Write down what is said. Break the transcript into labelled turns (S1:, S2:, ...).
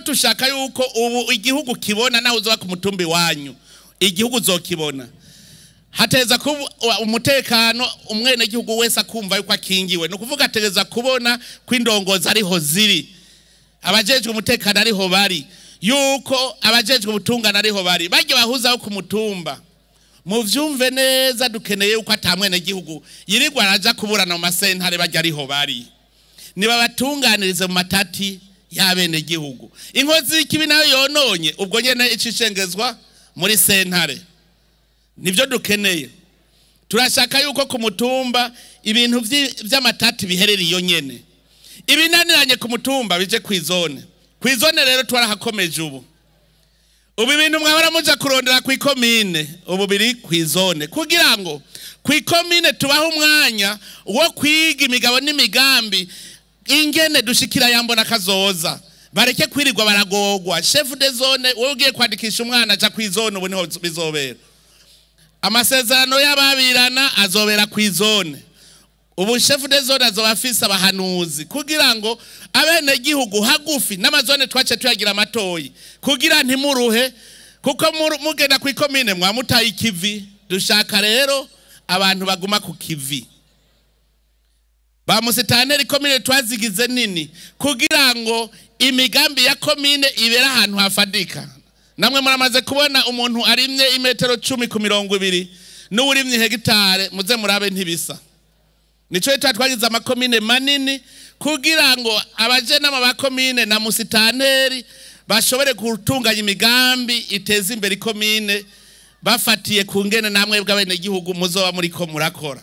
S1: tushaka yuko ubu igihugu kibona naho uzoba ku mutumbi wanyu igihugu zokibona hateza kuba umutekano umwene gihugu wese akumva yuko akingiwe no kuvuga ategeza kubona kw'indongozi ariho ziri abajejwe umutekano ariho bari yuko abajejwe ubutungane ariho bari bajye bahuzaho ku mutumba mu vyumve neza dukeneye yuko atamwene gihugu yirirwa araja kuburana mu masentare bajya ariho bari niba batunganirize mu matati y'abene gihugu inkozi y'ikibi nayo yononye ubwo nyene icishengezwa muri sentare nivyo dukeneye turashaka yuko ku mutumba ibintu vy'amatati biherereye iyo nyene ibinaniranye ku mutumba bije kw'izone rero twarahakomeje ubu ibintu mwahora muja kurondera kw'ikomine ubu biri kw'izone kugira ngo kw'ikomine tubaho umwanya wo kwiga imigabo n'imigambi ingene dushikira yambona kazoza bareke kwirirwa baragogwa chef de zone wowe ugiye kwandikisha umwana aja kw'izone ubu niho bizobera amasezerano y'ababirana azobera kw'izone ubu chef de zone azobafisa abahanuzi kugira ngo abene gihugu hagufi n'amazone twace tuyagira amatoyi kugira ntimuruhe kuko mugenda kw'ikomine mwamutaye ikivi dushaka rero abantu baguma ku kivi ba musitanteri komine twazigize nini kugira ngo imigambi ya komine ibera ahantu hafadika namwe muramaze kubona umuntu arimye imetero 10 ku 200 n'urimye hegitare muze murabe ntibisa nico twagize amakomine manini kugira ngo abaje n'amabakomine na musitanteri bashobore gutunganya imigambi iteza imbere ikomine bafatiye kungene namwe bw'abene gihugu muzoba muri ko murakora